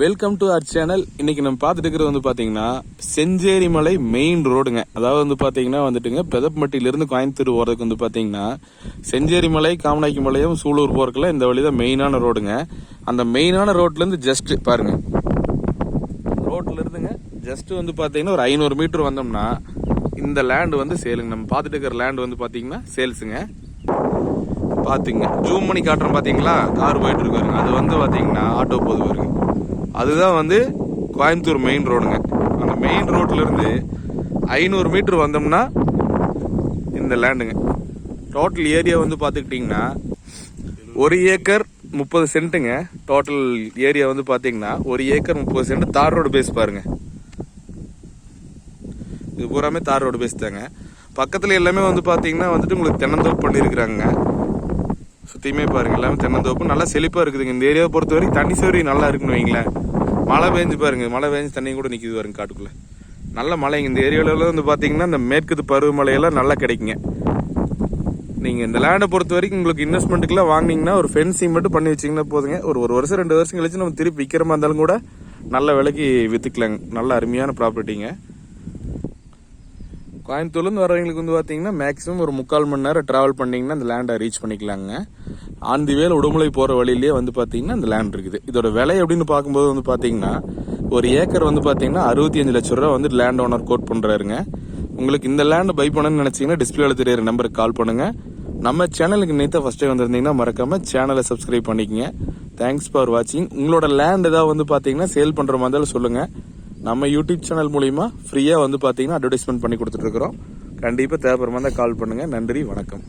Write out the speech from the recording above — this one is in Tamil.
Welcome to our channel. இன்னைக்கு நம்ம பார்த்துட்டு இருக்கிறது வந்து பாத்தீங்கன்னா செஞ்சேரி மலை மெயின் ரோடுங்க. அதாவது வந்து பாத்தீங்கன்னா வந்துட்டுங்க பெதப்பட்டியிலிருந்து கோயம்புத்தூர் போறதுக்கு வந்து பாத்தீங்கன்னா செஞ்சேரி மலை, காமநாயக்கி மலையும் சூலூர் போறதுக்குள்ள இந்த வழிதான் மெயினான ரோடுங்க. அந்த மெயினான ரோட்ல இருந்து ஜஸ்ட் பாருங்க, ரோட்ல இருந்துங்க ஜஸ்ட் வந்து பாத்தீங்கன்னா ஒரு 500 மீட்டர் வந்தோம்னா இந்த லேண்ட் வந்து சேலுங்க. நம்ம பார்த்துட்டு இருக்கிற லேண்ட் வந்து பாத்தீங்கன்னா சேல்ஸுங்க. பாத்தீங்க ஜூம் பண்ணி காட்டுறோம் பாத்தீங்களா, கார் போயிட்டு இருக்காருங்க. அது வந்து பாத்தீங்கன்னா ஆட்டோ போது வருங்க. அதுதான் வந்து கோயம்புத்தூர் மெயின் ரோடுங்க. அந்த மெயின் ரோட்ல இருந்து 500 மீட்டர் வந்தோம்னா இந்த லேண்டுங்க. டோட்டல் ஏரியா வந்து பாத்துக்கிட்டீங்கன்னா 1 ஏக்கர் 30 சென்ட்டுங்க. டோட்டல் ஏரியா வந்து பாத்தீங்கன்னா 1 ஏக்கர் 30 சென்ட். தார் ரோடு பேஸ் பாருங்க, இது பூராமே தார் ரோடு பேஸ் தாங்க. பக்கத்துல எல்லாமே வந்து பாத்தீங்கன்னா வந்துட்டு உங்களுக்கு தென்னந்தோப்பு பண்ணிருக்கிறாங்க. சுத்தியுமே பாருங்க எல்லாமே தென்னந்தோப்பு, நல்லா செழிப்பா இருக்குதுங்க. இந்த ஏரியாவை பொறுத்த வரைக்கும் தண்ணி சௌகரியம் நல்லா இருக்குன்னு வைங்களேன். மழை பெஞ்சு பாருங்க, மழை பெஞ்சு தண்ணி கூட நிக்குது பாருங்க காட்டுக்குள்ள. நல்ல மழைங்க இந்த ஏரியாவில வந்து பாத்தீங்கன்னா இந்த மேற்கு பருவமழையெல்லாம் நல்லா கிடைக்குங்க. நீங்க இந்த லேண்டை பொறுத்த வரைக்கும் உங்களுக்கு இன்வெஸ்ட்மெண்ட்டுக்குலாம் வாங்கினீங்கன்னா ஒரு ஃபென்சிங் மட்டும் பண்ணி வச்சீங்கன்னா போதுங்க. ஒரு வருஷம் 2 வருஷம் கழிச்சு நம்ம திருப்பி விற்கிற மாதிரி இருந்தாலும் கூட நல்ல விலைக்கு வித்துக்கலாங்க. நல்ல அருமையான ப்ராப்பர்ட்டிங்க. கோயம்புத்தூர்லேருந்து வரவங்களுக்கு வந்து பார்த்தீங்கன்னா மேக்ஸிமம் ஒரு 3/4 மணி நேரம் ட்ராவல் பண்ணிங்கன்னா அந்த லேண்டை ரீச் பண்ணிக்கலாங்க. ஆந்தி வேல் உடுமலை போகிற வழியிலேயே வந்து பார்த்தீங்கன்னா இந்த லேண்ட் இருக்குது. இதோட விலை அப்படின்னு பார்க்கும்போது வந்து பார்த்தீங்கன்னா 1 ஏக்கர் வந்து பார்த்தீங்கன்னா 65 லட்சம் ரூபா வந்து லேண்ட் ஓனர் கோட் பண்ணுறாருங்க. உங்களுக்கு இந்த லேண்ட் பை பண்ணணும்னு நினச்சிங்கன்னா டிஸ்பிளேல தெரியுற நம்பருக்கு கால் பண்ணுங்க. நம்ம சேனலுக்கு நேற்று ஃபர்ஸ்ட் டைம் வந்திருந்தீங்கன்னா மறக்காம சேனலை சப்ஸ்கிரைப் பண்ணிக்கங்க. தேங்க்ஸ் ஃபார் வாட்சிங். உங்களோட லேண்ட் ஏதாவது வந்து பார்த்தீங்கன்னா சேல் பண்ணுற மாதிரி இருந்தாலும் சொல்லுங்க. நம்ம யூடியூப் சேனல் மூலியமா ஃப்ரீயா வந்து பாத்தீங்கன்னா அட்வர்டைஸ்மெண்ட் பண்ணி கொடுத்துட்டு இருக்கிறோம். கண்டிப்பா தேவைப்படுற மாதிரி கால் பண்ணுங்க. நன்றி, வணக்கம்.